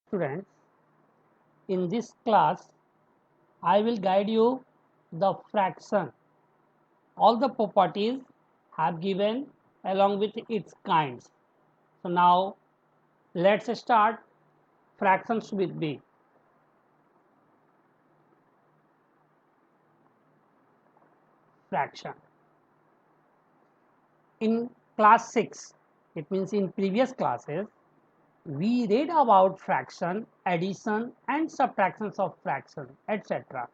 Students, in this class, I will guide you the fraction. All the properties have given along with its kinds. So now let's start fractions with B. Fraction. In class 6, it means in previous classes, we read about fraction, addition and subtractions of fraction, etc.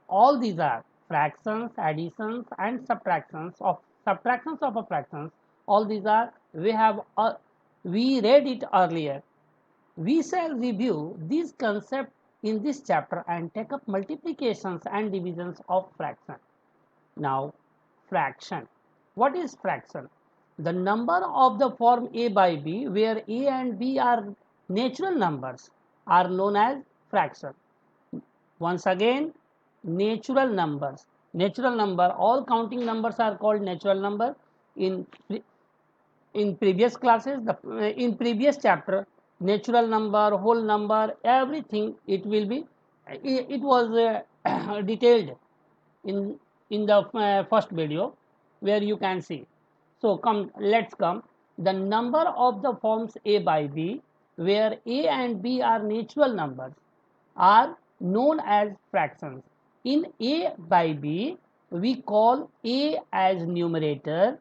All these are fractions, additions and subtractions of a fractions. All these are we read it earlier. We shall review these concepts in this chapter and take up multiplications and divisions of fraction. Now, fraction. What is fraction? The number of the form a by b, where a and b are natural numbers, are known as fraction. Once again, natural numbers. Natural number, all counting numbers are called natural number. In previous classes, in previous chapter, natural number, whole number, everything it was detailed in the first video, where you can see. So let's come. The number of the forms a by b, where a and b are natural numbers, are known as fractions. In a by b, we call a as numerator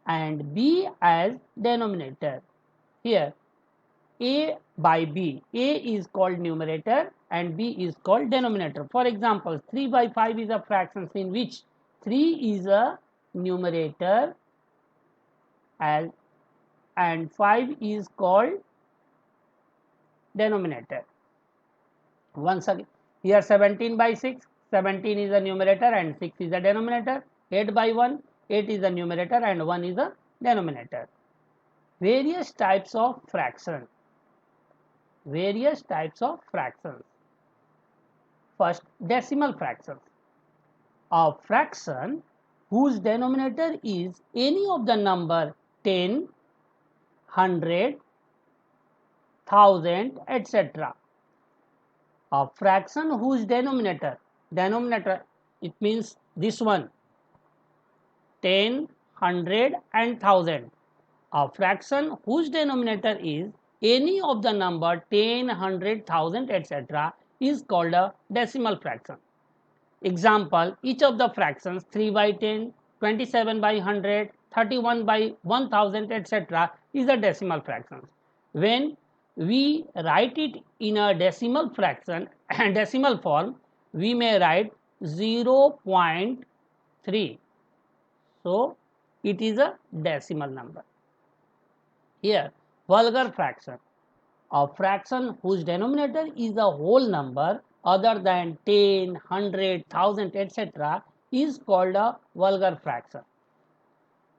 and b as denominator. Here, a by b, a is called numerator and b is called denominator. For example, 3 by 5 is a fraction in which 3 is a numerator and 5 is called denominator. Once again, here 17 by 6, 17 is a numerator and 6 is a denominator. 8 by 1, 8 is a numerator and 1 is a denominator. Various types of fractions. Various types of fractions. First, decimal fractions. A fraction whose denominator is any of the number 10, 100, 1000, etc. A fraction whose denominator, it means this one, 10, 100 and 1000. A fraction whose denominator is any of the number 10, 100, 1000, etc. is called a decimal fraction. Example, each of the fractions 3 by 10, 27 by 100, 31 by 1000, etc. is a decimal fraction. When we write it in a decimal fraction and decimal form, we may write 0.3. So, it is a decimal number. Here, vulgar fraction. A fraction whose denominator is a whole number other than 10, 100, 1000, etc. is called a vulgar fraction.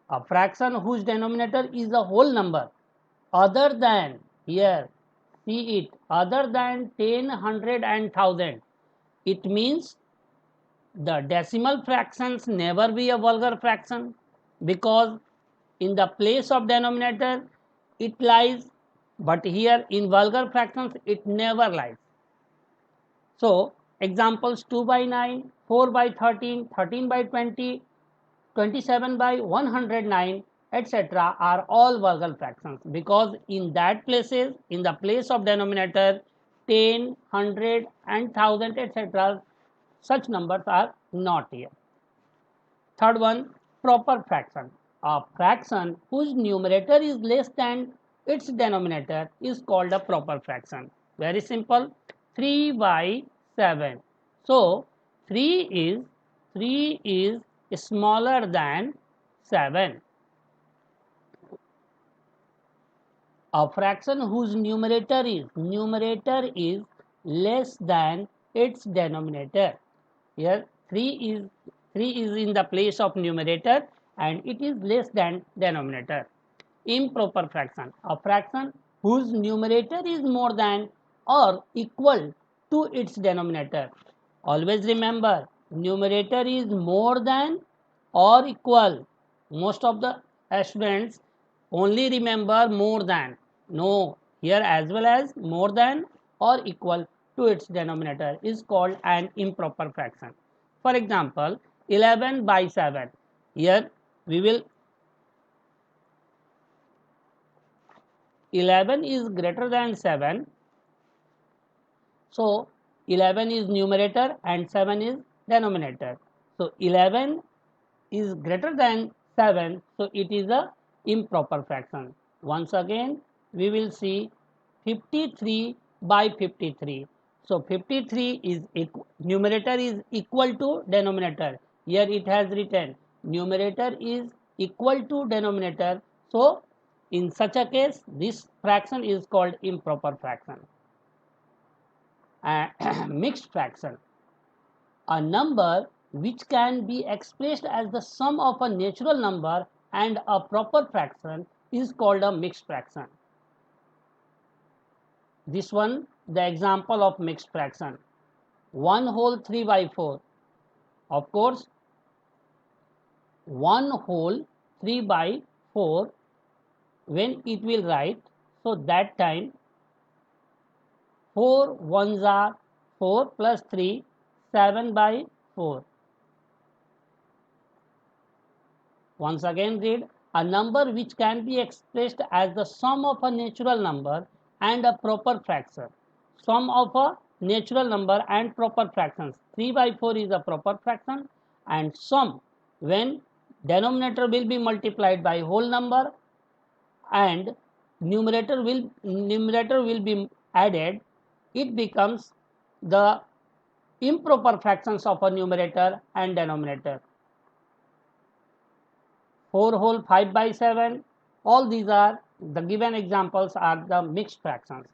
A fraction whose denominator is a whole number other than, here, see it, other than 10, 100 and 1000. It means the decimal fractions never be a vulgar fraction, because in the place of denominator it lies, but here in vulgar fractions it never lies. So examples 2 by 9, 4 by 13, 13 by 20, 27 by 109, etc. are all vulgar fractions, because in that places, in the place of denominator 10, 100 and 1000, etc., such numbers are not here. Third one, proper fraction. A fraction whose numerator is less than its denominator is called a proper fraction. Very simple. 3 by 7. So 3 is smaller than 7. A fraction whose numerator is less than its denominator. Here 3 is in the place of numerator and it is less than denominator. Improper fraction. A fraction whose numerator is more than or equal to its denominator. Always remember, numerator is more than or equal. Most of the students only remember more than. No, here as well as more than or equal to its denominator is called an improper fraction. For example, 11 by 7. Here we will 11 is greater than 7. So 11 is numerator and 7 is denominator. So 11 is greater than 7, so it is a improper fraction. Once again we will see 53 by 53. So 53 is numerator is equal to denominator. Here it has written numerator is equal to denominator. So in such a case this fraction is called improper fraction. Mixed fraction, a number which can be expressed as the sum of a natural number and a proper fraction is called a mixed fraction. This one, the example of mixed fraction, 1 whole 3 by 4. Of course, 1 whole 3 by 4, when it will write, so that time 4 ones are 4 plus 3, 7 by 4. Once again read, a number which can be expressed as the sum of a natural number and a proper fraction. Sum of a natural number and proper fractions. 3 by 4 is a proper fraction, and sum, when denominator will be multiplied by whole number and numerator will be added, it becomes the improper fractions of a numerator and denominator. 4 whole 5 by 7, all these are the given examples are the mixed fractions.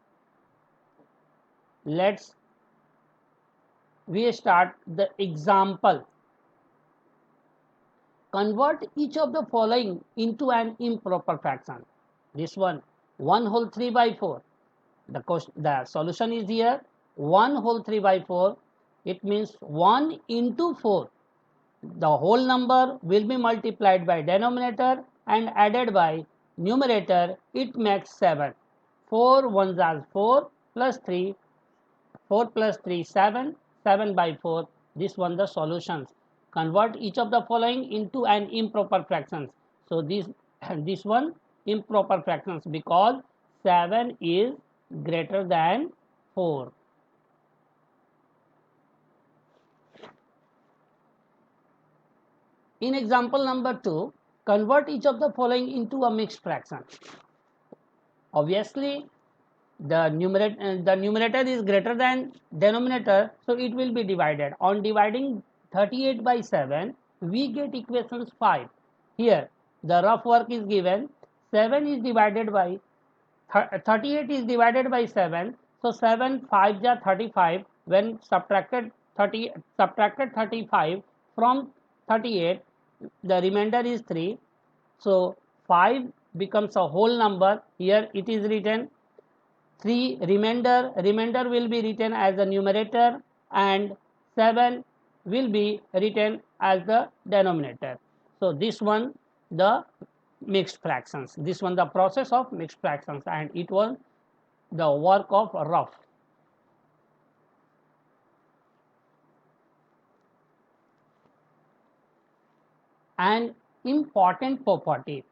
Let's we start the example. Convert each of the following into an improper fraction. This one, 1 whole 3 by 4. The solution is here, 1 whole 3 by 4. It means 1 into 4. The whole number will be multiplied by denominator and added by numerator. It makes 7. 4 ones are 4 plus 3, 4 plus 3, 7, 7 by 4. This one the solutions. Convert each of the following into an improper fractions. So this one improper fractions because 7 is greater than 4. In example number 2, convert each of the following into a mixed fraction. Obviously, the numerator is greater than denominator, so it will be divided. On dividing 38 by 7, we get equations 5. Here, the rough work is given. 7 is divided by 38 is divided by 7. So 7 5 ja 35. When subtracted 35 from 38, the remainder is 3. So 5 becomes a whole number. Here it is written 3 remainder will be written as the numerator and 7 will be written as the denominator. So this one the mixed fractions. This one the process of mixed fractions, and it was the work of rough. An important property: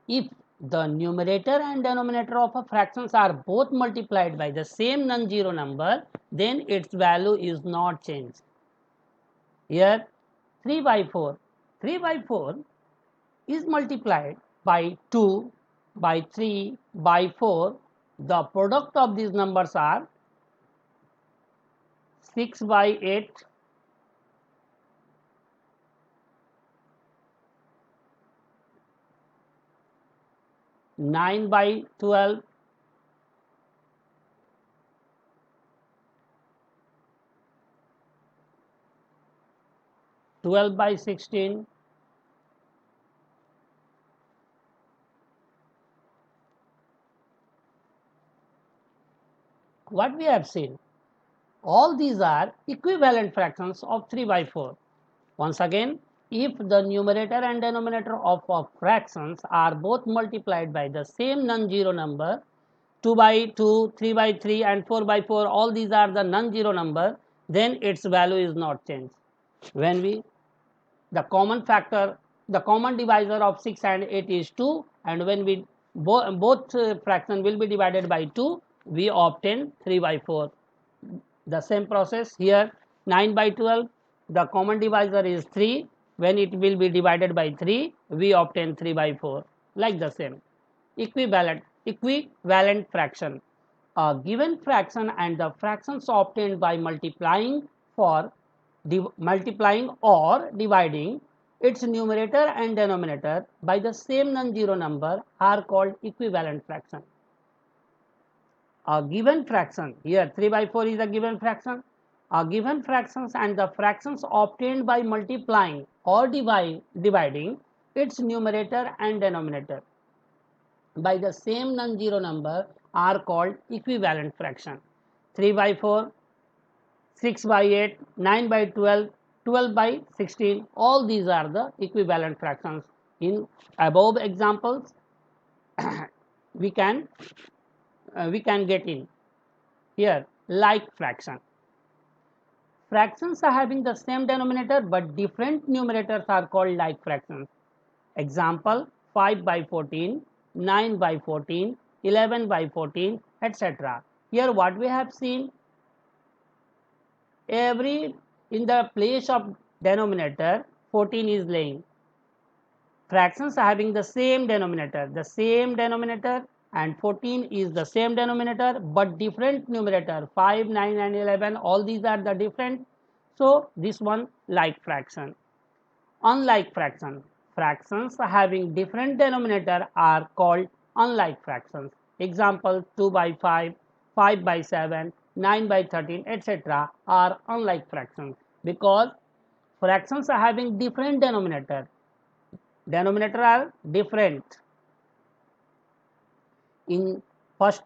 if the numerator and denominator of a fractions are both multiplied by the same non-zero number, then its value is not changed. Here 3 by 4 is multiplied by 2, by 3, by 4. The product of these numbers are 6 by 8, 9 by 12, 12 by 16, what we have seen, all these are equivalent fractions of 3 by 4. Once again, if the numerator and denominator of fractions are both multiplied by the same non-zero number, 2 by 2, 3 by 3 and 4 by 4, all these are the non-zero number, then its value is not changed. When we, the common factor, the common divisor of 6 and 8 is 2, and when we both fraction will be divided by 2, we obtain 3 by 4. The same process here, 9 by 12, the common divisor is 3, when it will be divided by 3, we obtain 3 by 4, like the same. Equivalent fraction, a given fraction and the fractions obtained by multiplying or dividing its numerator and denominator by the same non-zero number are called equivalent fraction. A given fraction, here 3 by 4 is a given fraction, a given fractions and the fractions obtained by multiplying or dividing its numerator and denominator by the same non-zero number are called equivalent fraction. 3 by 4, 6 by 8, 9 by 12, 12 by 16, all these are the equivalent fractions. In above examples, we can get in here like fraction. Fractions are having the same denominator but different numerators are called like fractions. Example, 5 by 14, 9 by 14, 11 by 14, etc. Here what we have seen, every in the place of denominator 14 is laying. Fractions are having the same denominator and 14 is the same denominator but different numerator, 5, 9 and 11, all these are the different. So this one like fraction. Unlike fraction, fractions having different denominator are called unlike fractions. Example, 2 by 5, 5 by 7, 9 by 13, etc. are unlike fractions because fractions are having different denominator are different. In first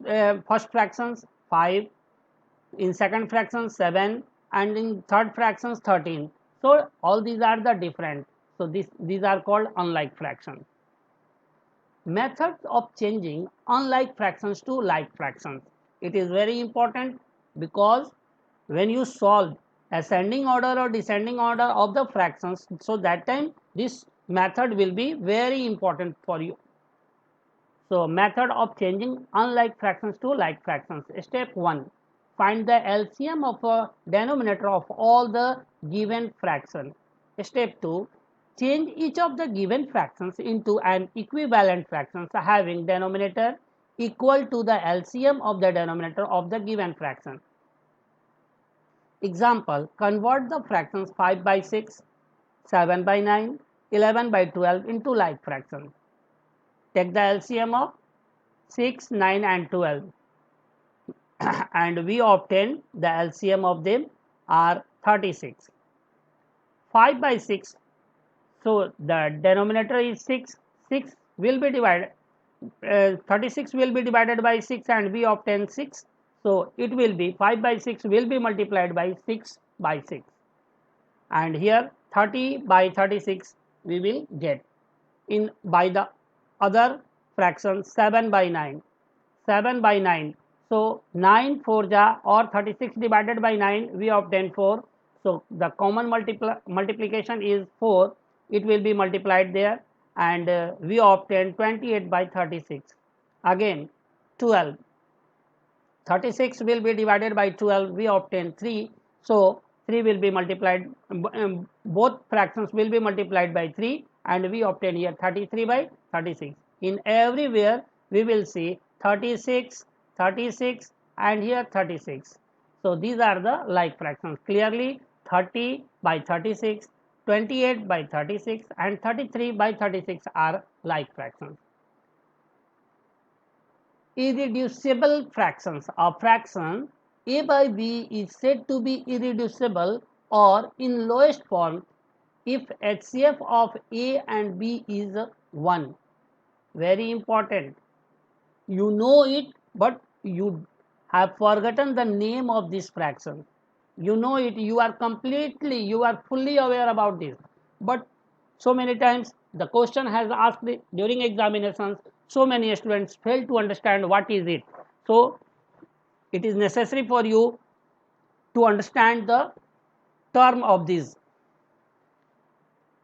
fractions 5, in second fractions 7, and in third fractions 13. So all these are the different. So these are called unlike fractions. Methods of changing unlike fractions to like fractions. It is very important because when you solve ascending order or descending order of the fractions, so that time this method will be very important for you. So method of changing unlike fractions to like fractions. Step 1. Find the LCM of a denominator of all the given fraction. Step 2. Change each of the given fractions into an equivalent fraction having denominator equal to the LCM of the denominator of the given fraction. Example, convert the fractions 5 by 6, 7 by 9, 11 by 12 into like fractions. Take the LCM of 6, 9 and 12 and we obtain the LCM of them are 36. 5 by 6, so the denominator is 6, 6 will be divided, 36 will be divided by 6 and we obtain 6. So it will be 5 by 6 will be multiplied by 6 by 6 and here 30 by 36 we will get. In by the other fraction 7 by 9, 7 by 9, so 9 4 ja or 36 divided by 9 we obtain 4. So the common multiplication is 4, it will be multiplied there and we obtain 28 by 36. Again 12, 36 will be divided by 12, we obtain 3. So 3 will be multiplied, both fractions will be multiplied by 3 and we obtain here 33 by 36. In everywhere we will see 36, 36 and here 36. So these are the like fractions. Clearly 30 by 36, 28 by 36 and 33 by 36 are like fractions. Irreducible fractions. A fraction a by b is said to be irreducible or in lowest form if HCF of a and b is 1. Very important. You know it, but you have forgotten the name of this fraction. You know it, you are fully aware about this, but so many times the question has asked during examinations, so many students fail to understand what is it. So it is necessary for you to understand the term of this.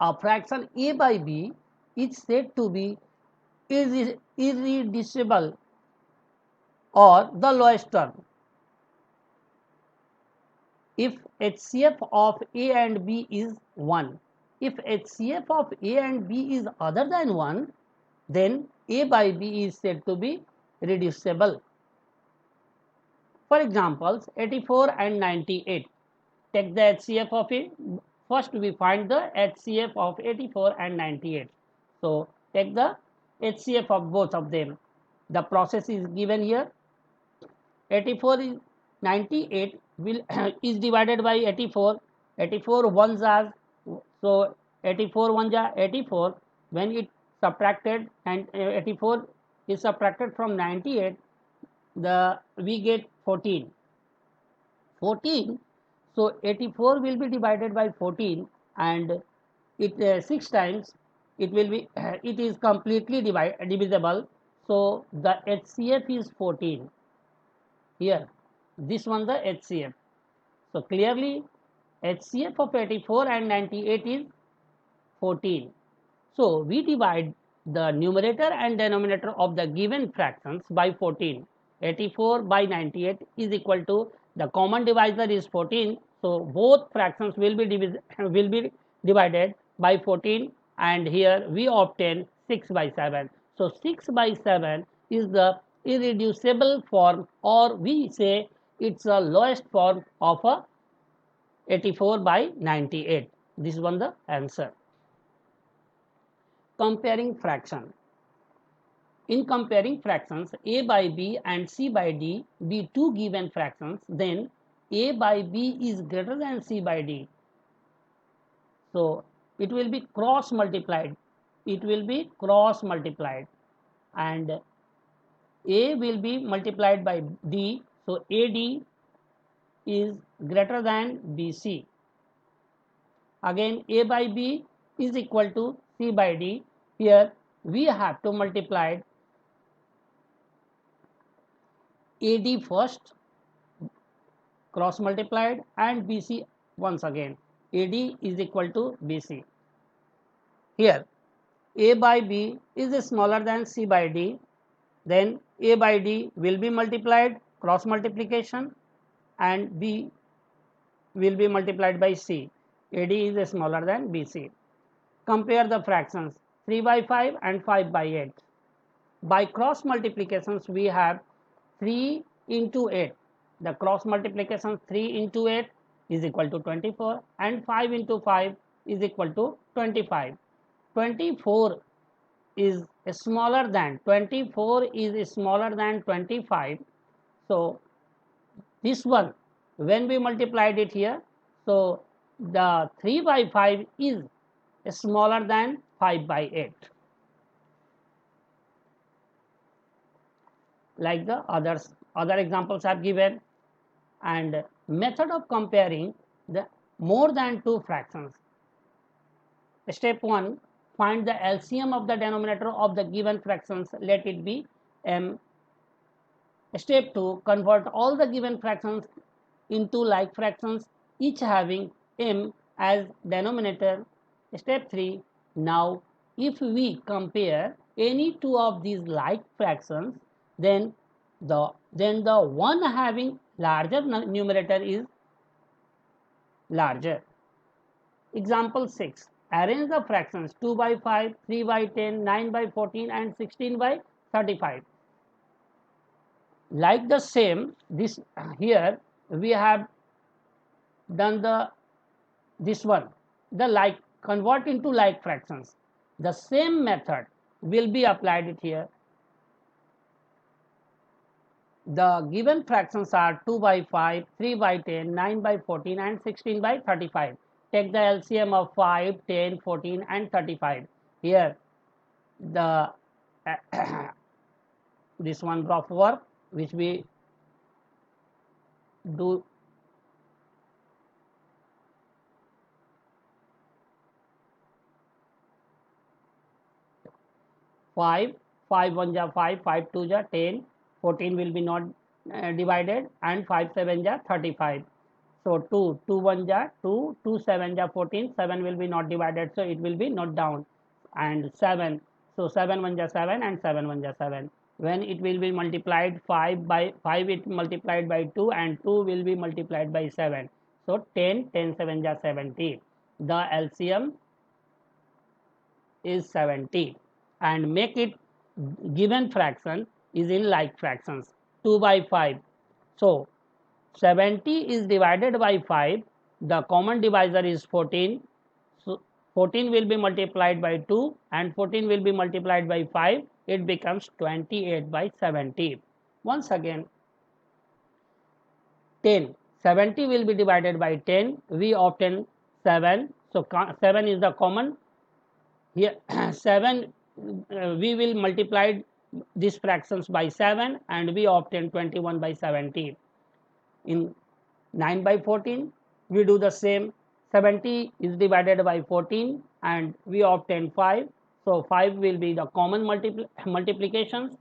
A fraction a by b is said to be irreducible or the lowest term if HCF of A and B is 1. If HCF of A and B is other than 1, then A by B is said to be reducible. For examples, 84 and 98. Take the HCF of it. First we find the HCF of 84 and 98. So take the HCF of both of them. The process is given here. 84 is 98 will is divided by 84. 84 ones are, so 84 ones are 84. When it subtracted and 84 is subtracted from 98, the we get 14. 14. So 84 will be divided by 14, and it 6 times it will be it is completely divisible. So the HCF is 14 here. This one the HCF. So clearly HCF of 84 and 98 is 14. So we divide the numerator and denominator of the given fractions by 14. 84 by 98 is equal to, the common divisor is 14. So both fractions will be divided by 14, and here we obtain 6 by 7. So 6 by 7 is the irreducible form, or we say it's the lowest form of a 84 by 98. This one the answer. Comparing fraction. In comparing fractions a by b and c by d be two given fractions, then a by b is greater than c by d. So it will be cross multiplied. It will be cross multiplied, and a will be multiplied by d. So AD is greater than BC. Again a by b is equal to c by d. Here we have to multiply AD first, cross multiplied, and BC once again. AD is equal to BC. Here A by B is smaller than C by D, then A by D will be multiplied, cross multiplication, and B will be multiplied by C. AD is smaller than BC. Compare the fractions 3 by 5 and 5 by 8. By cross multiplications we have 3 into 8. The cross multiplication 3 into 8 is equal to 24, and 5 into 5 is equal to 25. 24 is smaller than 25. So this one, when we multiplied it here, so the 3 by 5 is smaller than 5 by 8. Like the other examples are given. And method of comparing the more than two fractions. Step 1, find the LCM of the denominator of the given fractions, let it be m. Step 2, convert all the given fractions into like fractions, each having m as denominator. Step 3, now if we compare any two of these like fractions, then the one having larger numerator is larger. Example 6. Arrange the fractions 2 by 5, 3 by 10, 9 by 14, and 16 by 35. Like the same, this here we have done this one, the like, convert into like fractions. The same method will be applied it here. The given fractions are 2 by 5, 3 by 10, 9 by 14, and 16 by 35. Take the LCM of 5, 10, 14, and 35. Here the this one rough work which we do. 5, 5 1 ja 5, 5 2 ja 10, 14 will be not divided, and 5 7 ja 35. So 2, 2 1 ja 2, 2 7 ja 14, 7 will be not divided, so it will be not down, and 7, so 7 1 ja 7 and 7 1 ja 7. When it will be multiplied 5 by 5, it multiplied by 2, and 2 will be multiplied by 7. So 10, 10 7 ja 70. The LCM is 70, and make it given fraction is in like fractions. 2 by 5. So 70 is divided by 5. The common divisor is 14. So 14 will be multiplied by 2, and 14 will be multiplied by 5. It becomes 28 by 70. Once again, 10. 70 will be divided by 10. We obtain 7. So 7 is the common. Here 7, we will multiply these fractions by 7, and we obtain 21 by 70. In 9 by 14, we do the same. 70 is divided by 14, and we obtain 5. So 5 will be the common multiplications.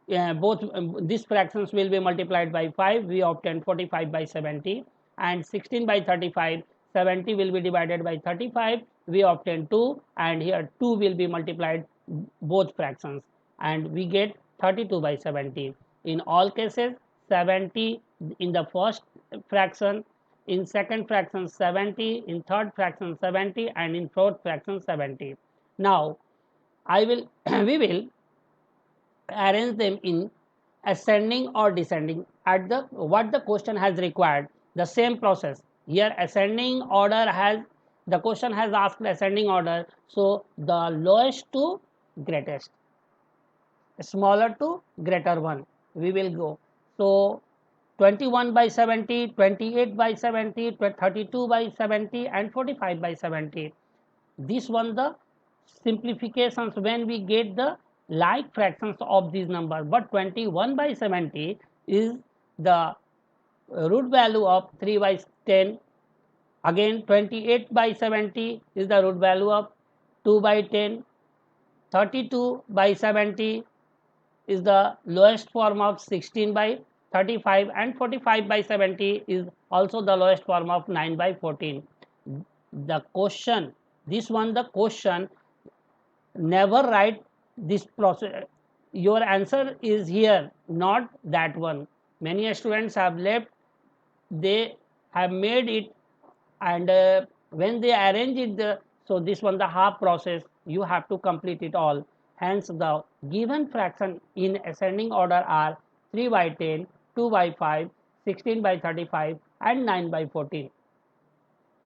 Both these fractions will be multiplied by 5. We obtain 45 by 70. And 16 by 35, 70 will be divided by 35. We obtain 2, and here 2 will be multiplied both fractions, and we get 32 by 70. In all cases, 70 in the first fraction, in second fraction 70, in third fraction 70, and in fourth fraction 70. Now I will we will arrange them in ascending or descending at the what the question has required. The same process here, ascending order has, the question has asked ascending order, so the lowest to greatest, smaller to greater one, we will go. So 21 by 70, 28 by 70, 32 by 70, and 45 by 70. This one the simplifications when we get the like fractions of these numbers, but 21 by 70 is the root value of 3 by 10. Again 28 by 70 is the root value of 2 by 10. 32 by 70 is the lowest form of 16 by 35, and 45 by 70 is also the lowest form of 9 by 14. The question, this one the question, never write this process. Your answer is here, not that one. Many students have left, they have made it, and when they arrange it, so this one the half process, you have to complete it all. Hence the given fraction in ascending order are 3 by 10, 2 by 5, 16 by 35, and 9 by 14.